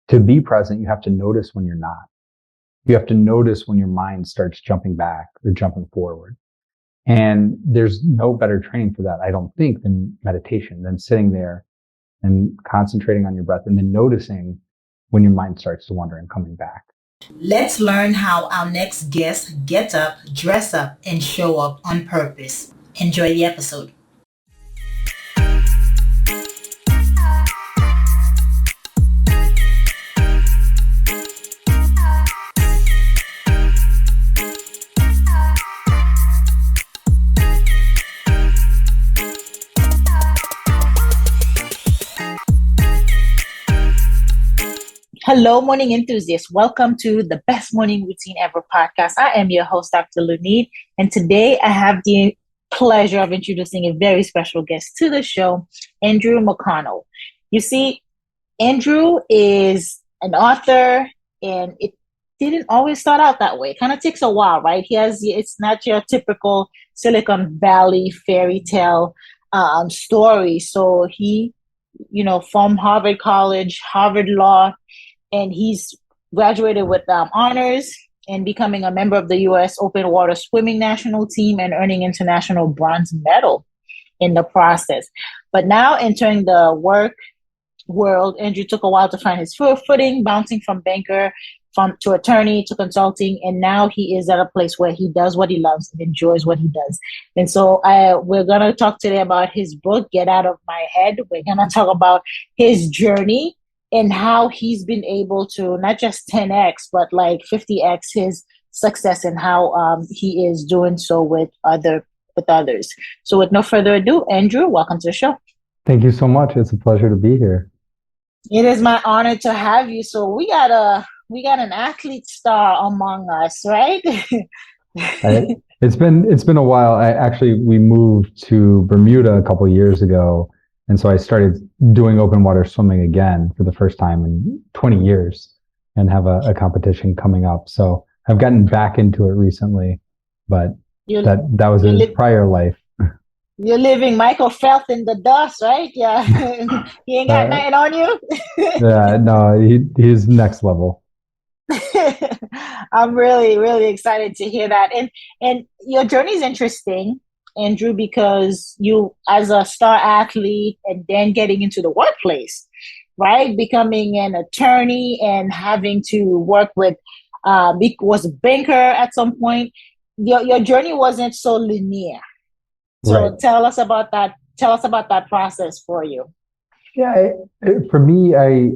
to be present, you have to notice when you're not. You have to notice when your mind starts jumping back or jumping forward. And there's no better training for that, I don't think, than meditation, than sitting there and concentrating on your breath and then noticing when your mind starts to wander and coming back. Let's learn how our next guest gets up, dress up, and show up on purpose. Enjoy the episode. Hello, morning enthusiasts. Welcome to the Best Morning Routine Ever podcast. I am your host, Dr. Lunid, and today I have the pleasure of introducing a very special guest to the show, Andrew McConnel. You see, Andrew is an author, and it didn't always start out that way. It kind of takes a while, right? It's not your typical Silicon Valley fairy tale story. So he, from Harvard College, Harvard Law, and he's graduated with honors and becoming a member of the U.S. open water swimming national team and earning international bronze medal in the process. But now entering the work world, Andrew took a while to find his footing, bouncing from banker to attorney to consulting, and now he is at a place where he does what he loves and enjoys what he does. And so we're going to talk today about his book, Get Out of My Head. We're going to talk about his journey and how he's been able to not just 10x, but like 50x his success, and how he is doing so with others. So with no further ado, Andrew, welcome to the show. Thank you so much. It's a pleasure to be here. It is my honor to have you. So we got an athlete star among us, right? It's been a while. We moved to Bermuda a couple of years ago. And so I started doing open water swimming again for the first time in 20 years and have a competition coming up. So I've gotten back into it recently, but that was a prior life. You're living Michael Phelps in the dust, right? Yeah. He ain't got nothing on you? Yeah, no, he's next level. I'm really, really excited to hear that. And your journey is interesting, Andrew, because you, as a star athlete and then getting into the workplace, right? Becoming an attorney and having to work with, was a banker at some point. Your journey wasn't so linear. So right. Tell us about that. Tell us about that process for you. Yeah, for me, I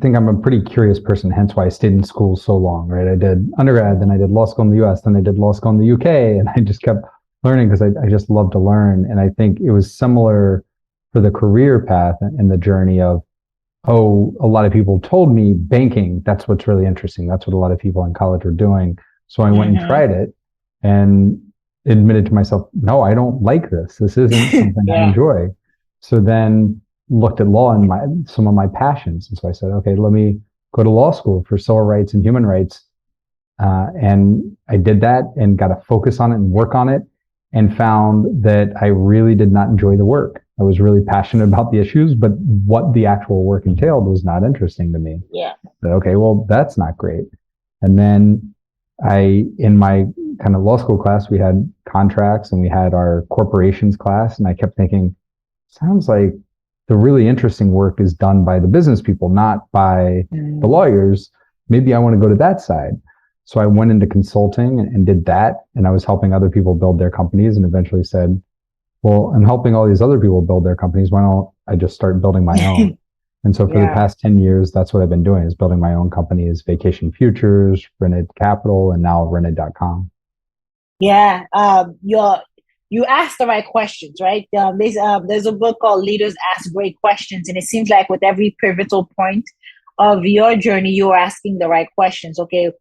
think I'm a pretty curious person, hence why I stayed in school so long, right? I did undergrad, then I did law school in the US, then I did law school in the UK, and I just kept learning because I just love to learn. And I think it was similar for the career path and the journey of, a lot of people told me banking, that's what's really interesting. That's what a lot of people in college were doing. So I went and tried it and admitted to myself, no, I don't like this. This isn't something I enjoy. So then looked at law and some of my passions. And so I said, okay, let me go to law school for civil rights and human rights. And I did that and got to focus on it and work on it, and found that I really did not enjoy the work. I was really passionate about the issues, but what the actual work entailed was not interesting to me. Yeah. But, okay, well, that's not great. And then in my kind of law school class, we had contracts and we had our corporations class. And I kept thinking, sounds like the really interesting work is done by the business people, not by the lawyers. Maybe I want to go to that side. So I went into consulting and did that. And I was helping other people build their companies, and eventually said, well, I'm helping all these other people build their companies. Why don't I just start building my own? And so for the past 10 years, that's what I've been doing, is building my own companies, Vacation Futures, Rented Capital, and now rented.com. Yeah. You asked the right questions, right? There's a book called Leaders Ask Great Questions. And it seems like with every pivotal point of your journey, you're asking the right questions. Okay,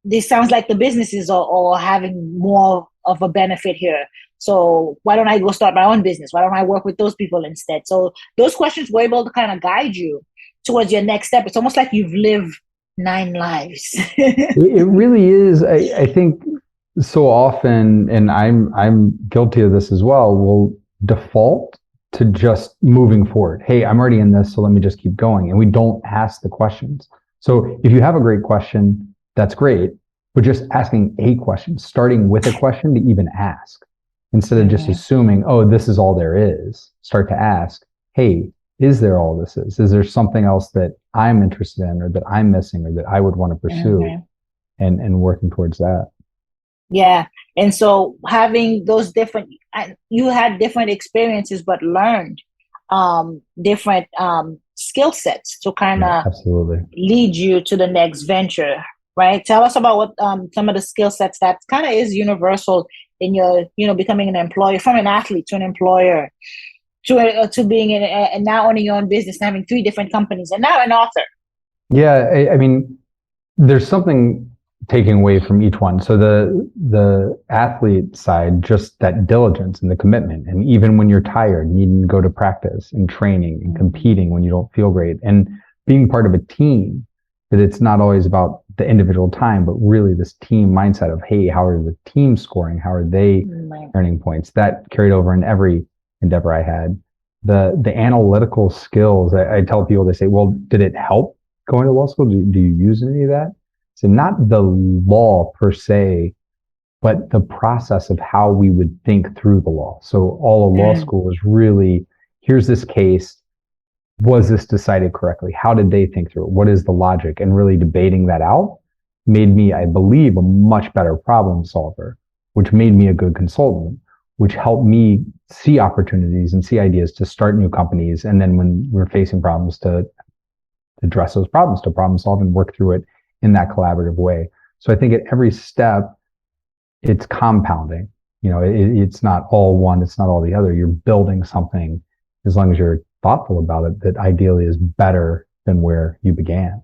this sounds like the businesses are having more of a benefit here. So why don't I go start my own business? Why don't I work with those people instead? So those questions were able to kind of guide you towards your next step. It's almost like you've lived 9 lives. It really is. I think so often, and I'm guilty of this as well, we'll default to just moving forward. Hey, I'm already in this, so let me just keep going. And we don't ask the questions. So if you have a great question, that's great. But just asking a question, starting with a question to even ask, instead of just assuming, oh, this is all there is. Start to ask, hey, is there all this is? Is there something else that I'm interested in or that I'm missing or that I would want to pursue and working towards that? Yeah. And so having those different, you had different experiences, but learned different skill sets to kind of absolutely lead you to the next venture, right? Tell us about what some of the skill sets that kind of is universal in your, becoming an employer, from an athlete to an employer, to being in, and now owning your own business, and having 3 different companies, and now an author. Yeah, I mean, there's something taking away from each one. So the athlete side, just that diligence and the commitment, and even when you're tired, needing to go to practice and training and competing when you don't feel great, and being part of a team, that it's not always about the individual time, but really this team mindset of, hey, how are the team scoring? How are they earning points? That carried over in every endeavor I had. The analytical skills, I tell people, they say, well, did it help going to law school? Do you use any of that? So not the law per se, but the process of how we would think through the law. So all of law school is really, here's this case. Was this decided correctly? How did they think through it? What is the logic? And really debating that out made me, I believe, a much better problem solver, which made me a good consultant, which helped me see opportunities and see ideas to start new companies. And then when we're facing problems, to address those problems, to problem solve and work through it in that collaborative way. So I think at every step, it's compounding. It's not all one, it's not all the other. You're building something, as long as you're thoughtful about it, that ideally is better than where you began.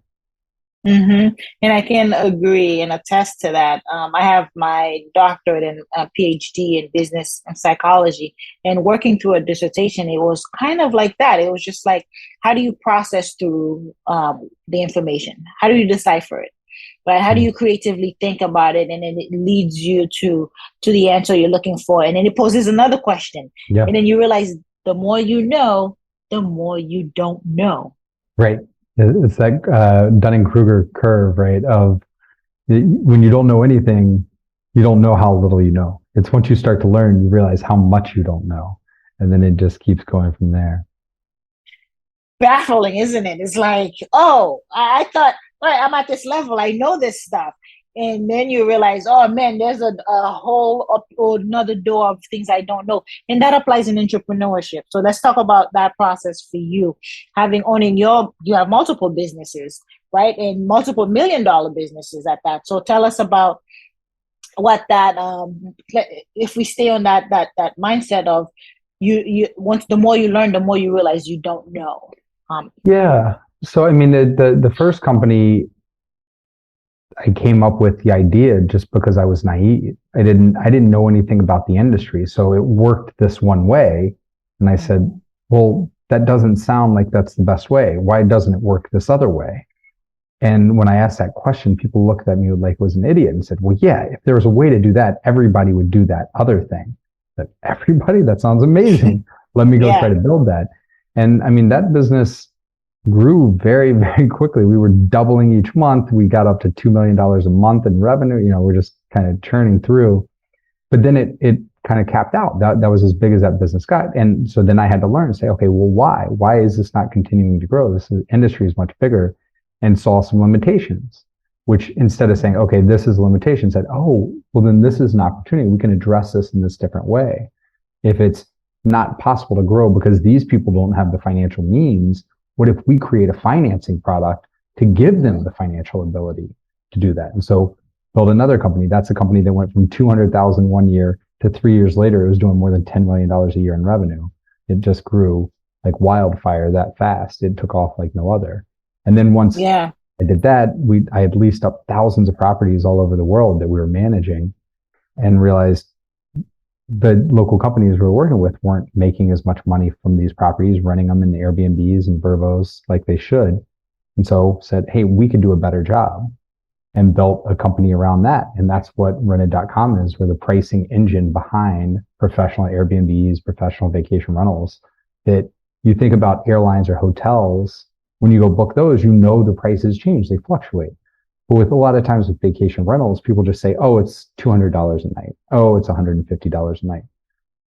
And I can agree and attest to that. I have my doctorate and PhD in business and psychology, and working through a dissertation, it was kind of like that. It was just like, how do you process through the information? How do you decipher it? Right? How do you creatively think about it, and then it leads you to the answer you're looking for, and then it poses another question, and then you realize the more you know, the more you don't know. Right. It's that Dunning-Kruger curve, right? Of when you don't know anything, you don't know how little you know. It's once you start to learn, you realize how much you don't know. And then it just keeps going from there. Baffling, isn't it? It's like, oh, I thought, all right, I'm at this level, I know this stuff. And then you realize, oh man, there's a whole another door of things I don't know. And that applies in entrepreneurship. So let's talk about that process for you. You have multiple businesses, right? And multiple $1 million businesses at that. So tell us about what that, if we stay on that mindset of once the more you learn, the more you realize you don't know. So, I mean, the first company, I came up with the idea just because I was naive. I didn't know anything about the industry. So it worked this one way. And I said, well, that doesn't sound like that's the best way. Why doesn't it work this other way? And when I asked that question, people looked at me like I was an idiot and said, well, yeah, if there was a way to do that, everybody would do that other thing. But everybody, that sounds amazing. Let me go try to build that. And I mean, that business grew very, very quickly. We were doubling each month. We got up to $2 million a month in revenue. We're just kind of churning through. But then it kind of capped out. That was as big as that business got. And so then I had to learn and say, okay, well, why? Why is this not continuing to grow? Industry is much bigger, and saw some limitations, which instead of saying, okay, this is a limitation, said, oh, well, then this is an opportunity. We can address this in this different way. If it's not possible to grow because these people don't have the financial means, what if we create a financing product to give them the financial ability to do that? And so build another company. That's a company that went from 200,000 one year to 3 years later, it was doing more than $10 million a year in revenue. It just grew like wildfire that fast. It took off like no other. And then once I did that, I had leased up thousands of properties all over the world that we were managing, and realized the local companies we were working with weren't making as much money from these properties, running them in Airbnbs and Vrvos like they should. And so said, hey, we could do a better job, and built a company around that. And that's what rented.com is. We're the pricing engine behind professional Airbnbs, professional vacation rentals, that you think about airlines or hotels, when you go book those, the prices change, they fluctuate. But with a lot of times with vacation rentals, people just say, oh, it's $200 a night. Oh, it's $150 a night.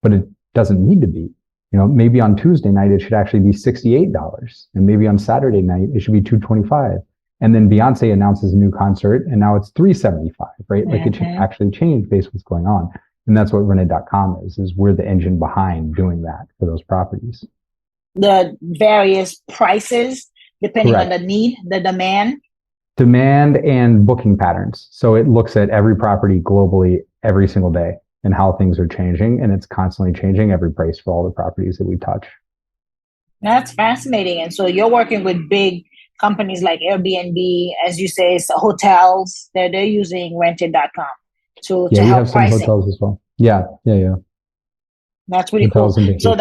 But it doesn't need to be. Maybe on Tuesday night, it should actually be $68. And maybe on Saturday night, it should be $225. And then Beyonce announces a new concert and now it's $375, right? Like it should actually change based on what's going on. And that's what rented.com is we're the engine behind doing that for those properties. The various prices, depending on the need, the demand and booking patterns. So it looks at every property globally every single day and how things are changing. And it's constantly changing every price for all the properties that we touch. That's fascinating. And so you're working with big companies like Airbnb, as you say, it's hotels that they're using rented.com to help have some pricing. Hotels as well. Yeah. That's really hotels cool. So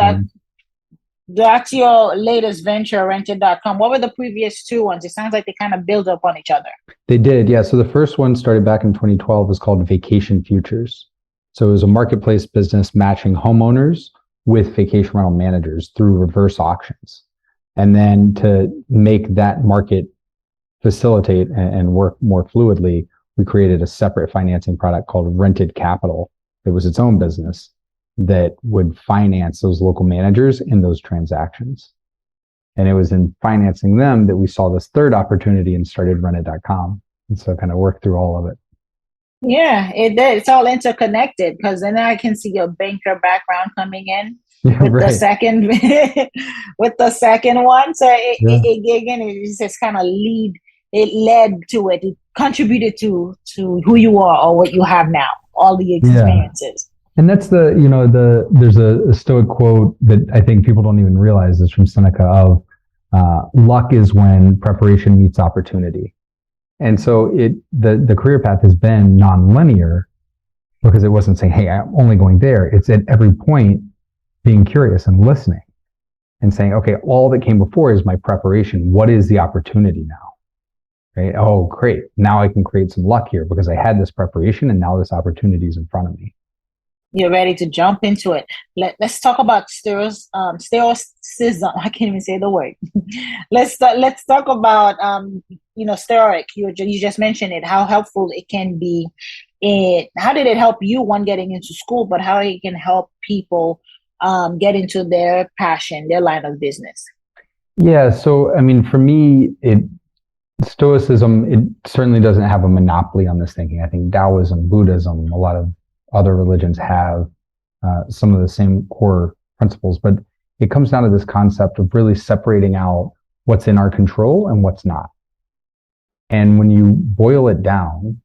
that's your latest venture, rented.com. What were the previous two ones? It sounds like they kind of build up on each other. They did, yeah. So the first one started back in 2012 was called Vacation Futures. So it was a marketplace business matching homeowners with vacation rental managers through reverse auctions. And then to make that market facilitate and work more fluidly, we created a separate financing product called Rented Capital. It was its own business that would finance those local managers in those transactions. And it was in financing them that we saw this third opportunity and started rented.com. And so kind of worked through all of it. Yeah, it's all interconnected because then I can see your banker background coming in with the second with the second one. So it just kind of led to it. It contributed to who you are or what you have now, all the experiences. And that's there's a Stoic quote that I think people don't even realize is from Seneca of luck is when preparation meets opportunity. And so the career path has been nonlinear because it wasn't saying, hey, I'm only going there. It's at every point being curious and listening and saying, okay, all that came before is my preparation. What is the opportunity now? Right? Oh, great. Now I can create some luck here because I had this preparation and now this opportunity is in front of me. You're ready to jump into it. Let's talk about stoicism. I can't even say the word. Let's talk about stoic. You just mentioned it. How helpful it can be. How did it help you? One, getting into school, but how it can help people get into their passion, their line of business. Yeah. So I mean, for me, Stoicism, it certainly doesn't have a monopoly on this thinking. I think Taoism, Buddhism, a lot of other religions have some of the same core principles, but it comes down to this concept of really separating out what's in our control and what's not. And when you boil it down,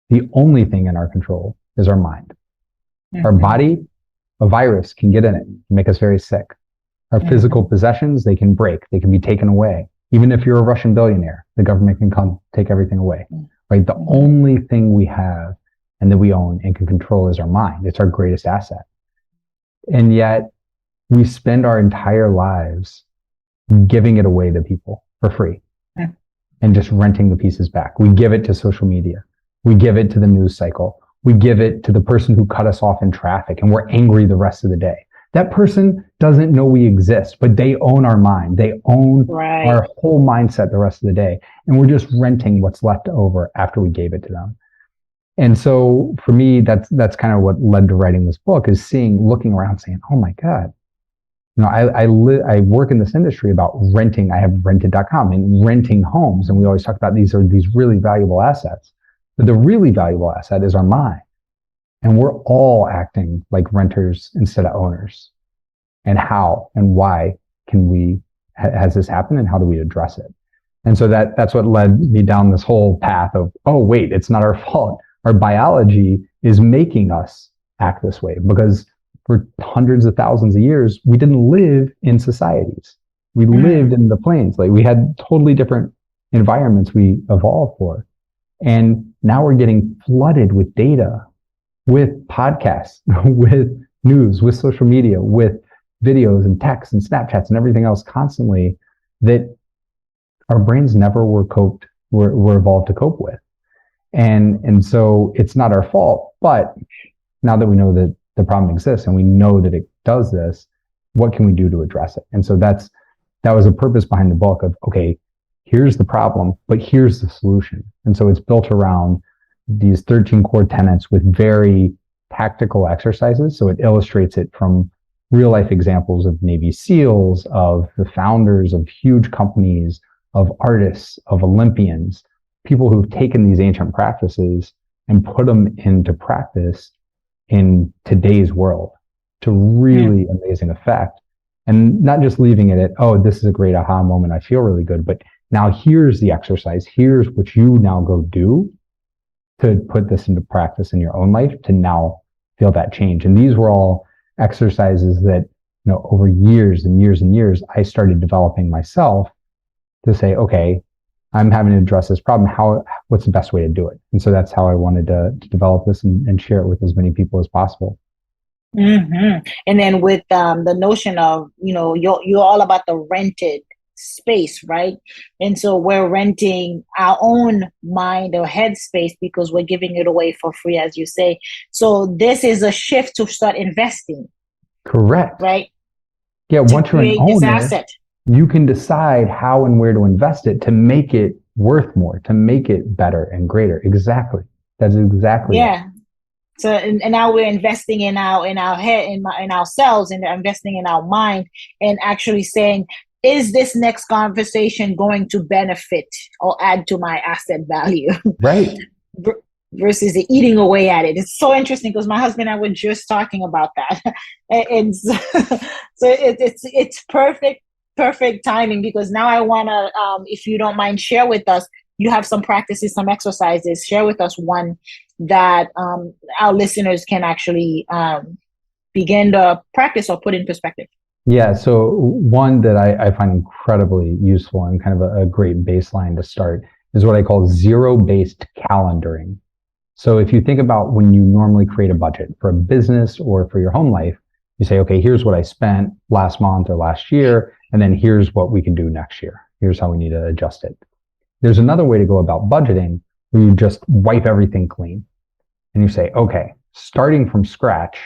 the only thing in our control is our mind. Mm-hmm. Our body, a virus can get in it, make us very sick. Our physical possessions, they can break, they can be taken away. Even if you're a Russian billionaire, the government can come take everything away, right? The only thing we have and that we own and can control is our mind. It's our greatest asset. And yet we spend our entire lives giving it away to people for free and just renting the pieces back. We give it to social media. We give it to the news cycle. We give it to the person who cut us off in traffic and we're angry the rest of the day. That person doesn't know we exist, but they own our mind. They own our whole mindset the rest of the day. And we're just renting what's left over after we gave it to them. And so for me, that's kind of what led to writing this book is looking around saying, oh my God, I work in this industry about renting. I have rented.com and renting homes. And we always talk about these really valuable assets, but the really valuable asset is our mind. And we're all acting like renters instead of owners. And how and why has this happened and how do we address it? And so that's what led me down this whole path of, oh, wait, it's not our fault. Our biology is making us act this way because for hundreds of thousands of years, we didn't live in societies. We lived in the plains. Like we had totally different environments we evolved for. And now we're getting flooded with data, with podcasts, with news, with social media, with videos and texts and Snapchats and everything else constantly that our brains never were evolved to cope with. And so it's not our fault, but now that we know that the problem exists and we know that it does this, what can we do to address it? And so that was a purpose behind the book of, okay, here's the problem, but here's the solution. And so it's built around these 13 core tenets with very tactical exercises. So it illustrates it from real life examples of Navy SEALs, of the founders of huge companies, of artists, of Olympians, people who've taken these ancient practices and put them into practice in today's world to really amazing effect. And not just leaving it at, oh, this is a great aha moment, I feel really good, but now here's the exercise. Here's what you now go do to put this into practice in your own life to now feel that change. And these were all exercises that, over years and years and years, I started developing myself to say, okay, I'm having to address this problem. What's the best way to do it? And so that's how I wanted to develop this and share it with as many people as possible. Mm-hmm. And then with the notion of, you're all about the rented space, right? And so we're renting our own mind or head space because we're giving it away for free, as you say. So this is a shift to start investing. Correct. Right? Yeah, once you're an owner, you can decide how and where to invest it to make it worth more, to make it better and greater. Exactly. That's exactly it. So, and now we're investing in our head, in ourselves, and investing in our mind, and actually saying, is this next conversation going to benefit or add to my asset value? Right. Versus eating away at it. It's so interesting because my husband and I were just talking about that. And so it's perfect timing, because now I want to, if you don't mind, share with us, you have some practices, some exercises, share with us one that our listeners can actually begin to practice or put in perspective. Yeah, so one that I find incredibly useful and kind of a great baseline to start is what I call zero-based calendaring. So if you think about when you normally create a budget for a business or for your home life, you say, okay, here's what I spent last month or last year, and then here's what we can do next year. Here's how we need to adjust it. There's another way to go about budgeting where you just wipe everything clean. And you say, okay, starting from scratch,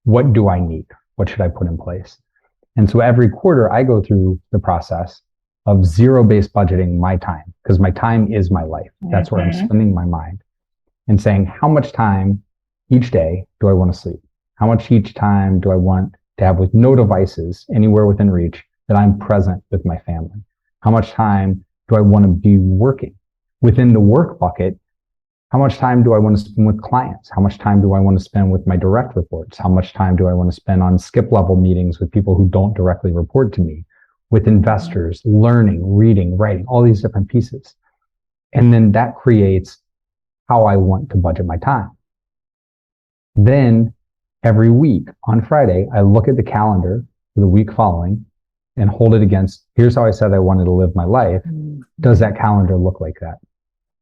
what do I need? What should I put in place? And so every quarter I go through the process of zero-based budgeting my time, because my time is my life. That's where I'm spending my mind, and saying, how much time each day do I want to sleep? How much each time do I want to have with no devices anywhere within reach that I'm present with my family? How much time do I want to be working? Within the work bucket, how much time do I want to spend with clients? How much time do I want to spend with my direct reports? How much time do I want to spend on skip level meetings with people who don't directly report to me, with investors, learning, reading, writing, all these different pieces? And then that creates how I want to budget my time. Then every week on Friday, I look at the calendar for the week following and hold it against, here's how I said I wanted to live my life. Does that calendar look like that?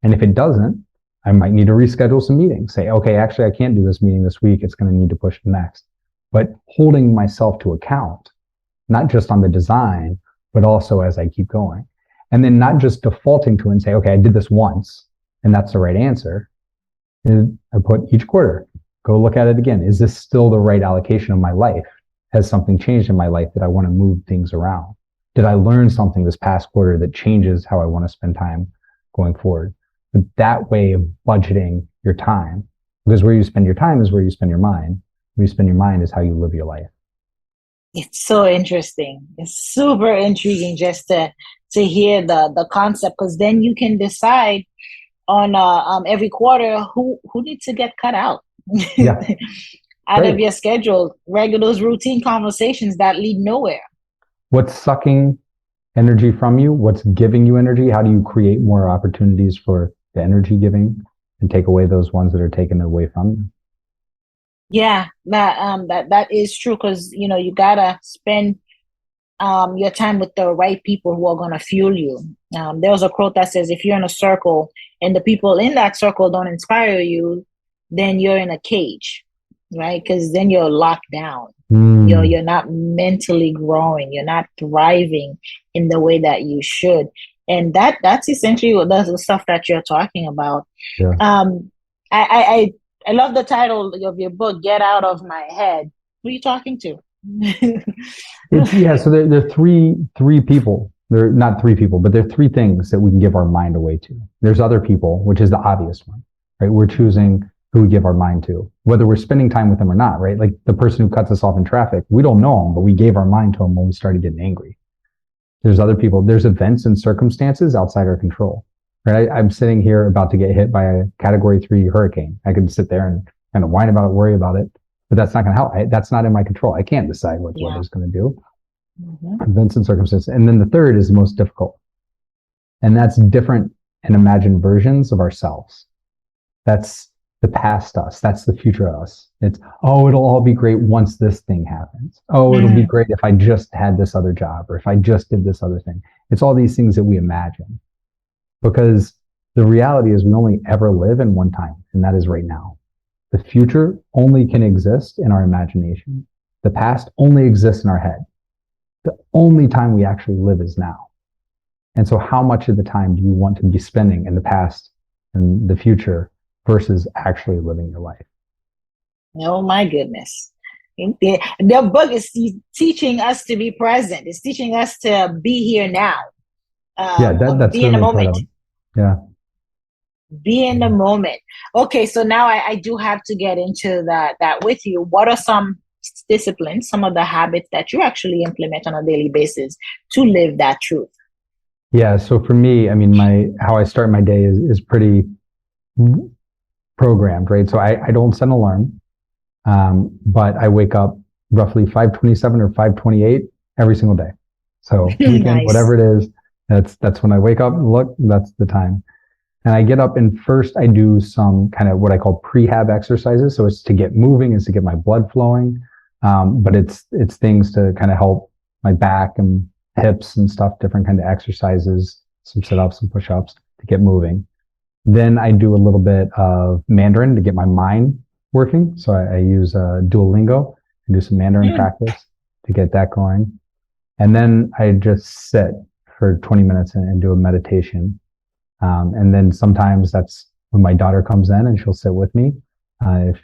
And if it doesn't, I might need to reschedule some meetings. Say, okay, actually, I can't do this meeting this week. It's going to need to push to next. But holding myself to account, not just on the design, but also as I keep going. And then not just defaulting to it and say, okay, I did this once, and that's the right answer. And I put each quarter, go look at it again. Is this still the right allocation of my life? Has something changed in my life that I want to move things around? Did I learn something this past quarter that changes how I want to spend time going forward? But that way of budgeting your time, because where you spend your time is where you spend your mind. Where you spend your mind is how you live your life. It's so interesting. It's super intriguing just to hear the concept, because then you can decide on every quarter who needs to get cut out out of your schedule. Those routine conversations that lead nowhere. What's sucking energy from you? What's giving you energy? How do you create more opportunities for the energy giving and take away those ones that are taken away from you? Yeah, that is true, because you gotta spend your time with the right people who are gonna fuel you. There was a quote that says, if you're in a circle and the people in that circle don't inspire you, then you're in a cage, right? Because then you're locked down. You're not mentally growing. You're not thriving in the way that you should. And that's essentially what the stuff that you're talking about. Yeah. I love the title of your book, Get Out of My Head. Who are you talking to? So there are three people. They're not three people, but there are three things that we can give our mind away to. There's other people, which is the obvious one, right? We're choosing who we give our mind to, whether we're spending time with them or not, right? Like the person who cuts us off in traffic, we don't know them, but we gave our mind to them when we started getting angry. There's other people. There's events and circumstances outside our control, right? I'm sitting here about to get hit by a Category 3 hurricane. I could sit there and kind of whine about it, worry about it, but that's not going to help. That's not in my control. I can't decide what the weather's going to do. Events and circumstances. And then the third is the most difficult. And that's different and imagined versions of ourselves. That's the past us. That's the future us. It's, oh, it'll all be great once this thing happens. Oh, it'll be great if I just had this other job or if I just did this other thing. It's all these things that we imagine. Because the reality is we only ever live in one time, and that is right now. The future only can exist in our imagination. The past only exists in our head. The only time we actually live is now. And so how much of the time do you want to be spending in the past and the future versus actually living your life? Oh my goodness. The book is teaching us to be present. It's teaching us to be here now. That's be in the moment. Yeah. Be in the moment. Okay, so now I do have to get into that with you. What are some disciplines, some of the habits that you actually implement on a daily basis to live that truth? Yeah, so for me, I mean, how I start my day is pretty programmed, right? So I don't set an alarm, but I wake up roughly 5:27 or 5:28 every single day. So weekend, nice. Whatever it is, that's when I wake up. Look, that's the time. And I get up and first I do some kind of what I call prehab exercises. So it's to get moving, it's to get my blood flowing. But it's things to kind of help my back and hips and stuff, different kind of exercises, some sit-ups, some push-ups to get moving. Then I do a little bit of Mandarin to get my mind working. So I use Duolingo and do some Mandarin practice to get that going. And then I just sit for 20 minutes and do a meditation. And then sometimes that's when my daughter comes in and she'll sit with me if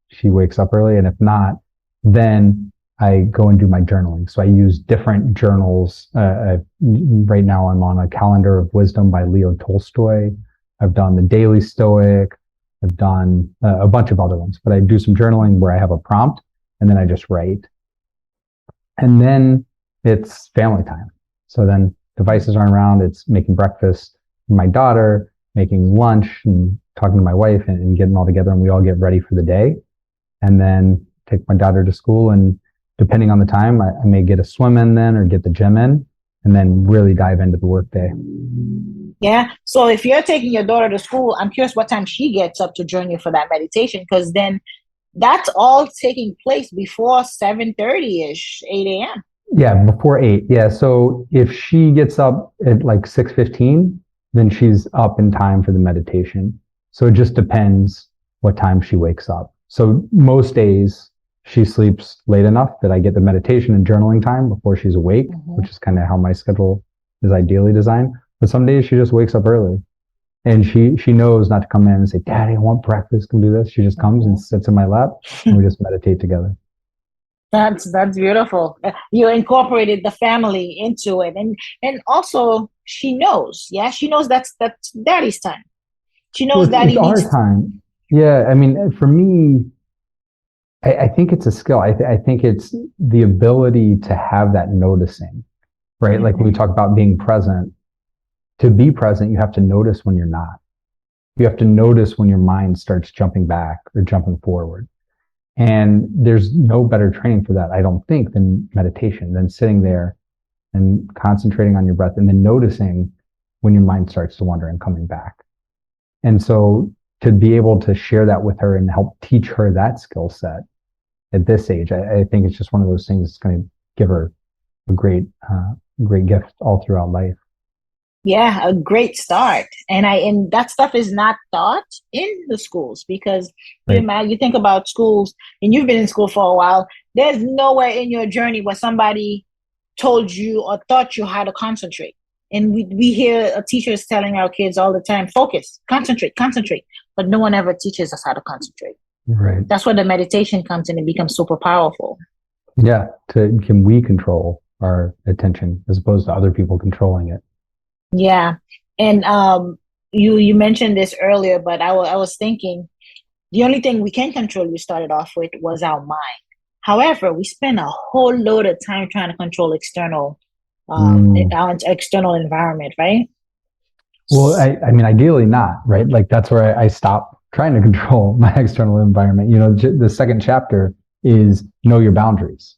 she wakes up early. And if not, then I go and do my journaling. So I use different journals. Right now I'm on a Calendar of Wisdom by Leo Tolstoy. I've done the Daily Stoic. I've done a bunch of other ones, but I do some journaling where I have a prompt and then I just write. And then it's family time. So then devices aren't around. It's making breakfast for my daughter, making lunch and talking to my wife and getting all together, and we all get ready for the day. And then take my daughter to school, and depending on the time, I may get a swim in then or get the gym in, and then really dive into the work day. Yeah. So if you're taking your daughter to school, I'm curious what time she gets up to join you for that meditation, because then that's all taking place before 7:30-ish, 8 a.m. Yeah, before 8. Yeah. So if she gets up at like 6:15, then she's up in time for the meditation. So it just depends what time she wakes up. So most days she sleeps late enough that I get the meditation and journaling time before she's awake, which is kind of how my schedule is ideally designed. But some days she just wakes up early and she knows not to come in and say, Daddy, I want breakfast, can do this. She just comes and sits in my lap and we just meditate together. That's beautiful. You incorporated the family into it. And also she knows, she knows that's Daddy's time. She knows Daddy needs our time. Yeah. I mean, for me, I think it's a skill. I think it's the ability to have that noticing, right? Like when we talk about being present, to be present, you have to notice when you're not. You have to notice when your mind starts jumping back or jumping forward. And there's no better training for that, I don't think, than meditation, than sitting there and concentrating on your breath and then noticing when your mind starts to wander and coming back. And so to be able to share that with her and help teach her that skill set at this age, I think it's just one of those things that's going to give her a great gift all throughout life. Yeah, a great start. And that stuff is not taught in the schools because you think about schools, and you've been in school for a while. There's nowhere in your journey where somebody told you or taught you how to concentrate. And we hear teachers telling our kids all the time, focus, concentrate, but no one ever teaches us how to concentrate. Right. That's where the meditation comes in and becomes super powerful. Yeah. Can we control our attention as opposed to other people controlling it? Yeah. And you mentioned this earlier, but I was thinking the only thing we can control, you started off with, was our mind. However, we spend a whole load of time trying to control Mm. our external environment, right? Well, I mean, ideally not, right? Like that's where I stop trying to control my external environment. The second chapter is know your boundaries.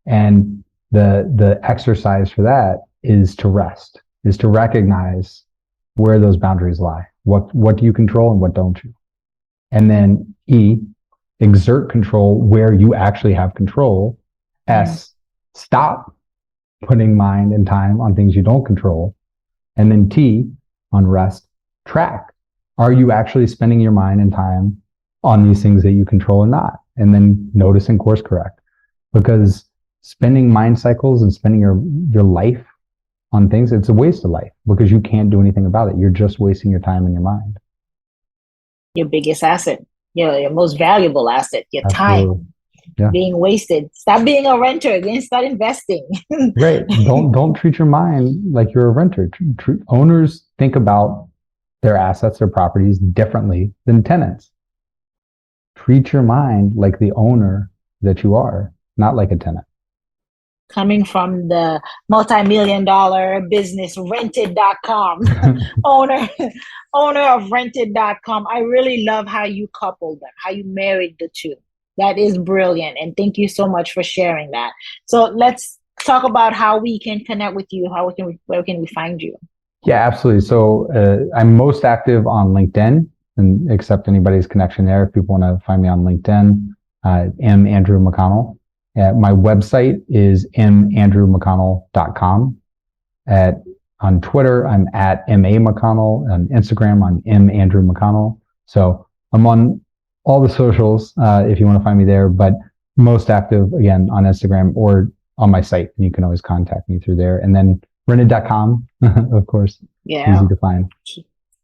And the exercise for that is to rest, is to recognize where those boundaries lie. What do you control and what don't you? And then E, exert control where you actually have control. Mm. S, stop putting mind and time on things you don't control. And then T, on rest, track. Are you actually spending your mind and time on these things that you control or not? And then notice and course correct. Because spending mind cycles and spending your life on things, it's a waste of life because you can't do anything about it. You're just wasting your time and your mind. Your biggest asset, your most valuable asset, your time Absolutely. Yeah. being wasted. Stop being a renter and start investing. Right. Don't treat your mind like you're a renter. Owners think about their assets, their properties differently than tenants. Treat your mind like the owner that you are, not like a tenant. Coming from the multi-million-dollar business rented.com owner owner of rented.com, I really love how you coupled them, how you married the two. That is brilliant, and thank you so much for sharing that. So let's talk about how we can connect with you. Where can we find you? Yeah, absolutely. So I'm most active on LinkedIn and accept anybody's connection there. If people want to find me on LinkedIn, M. Andrew McConnell. My website is mandrewmcconnell.com. On Twitter, I'm at MA McConnell. On Instagram, I'm M. Andrew McConnell. So I'm on all the socials if you want to find me there, but most active, again, on Instagram or on my site. And you can always contact me through there. And then rented.com, of course, Yeah. easy to find.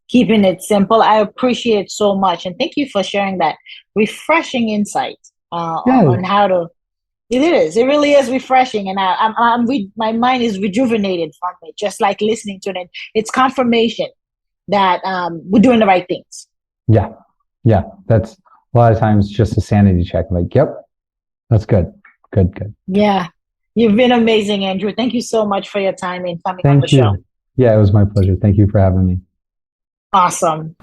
Keeping it simple. I appreciate it so much. And thank you for sharing that refreshing insight on how to. It is. It really is refreshing, and my mind is rejuvenated from it. Just like listening to it, it's confirmation that we're doing the right things. Yeah, yeah. That's a lot of times just a sanity check. Like, yep, that's good, good. Yeah, you've been amazing, Andrew. Thank you so much for your time and coming on the Thank you. show. Yeah, it was my pleasure. Thank you for having me. Awesome.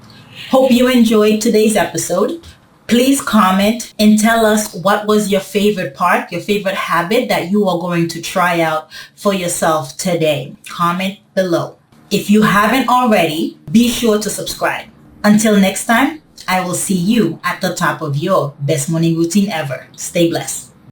Hope you enjoyed today's episode. Please comment and tell us what was your favorite part, your favorite habit that you are going to try out for yourself today. Comment below. If you haven't already, be sure to subscribe. Until next time, I will see you at the top of your best morning routine ever. Stay blessed.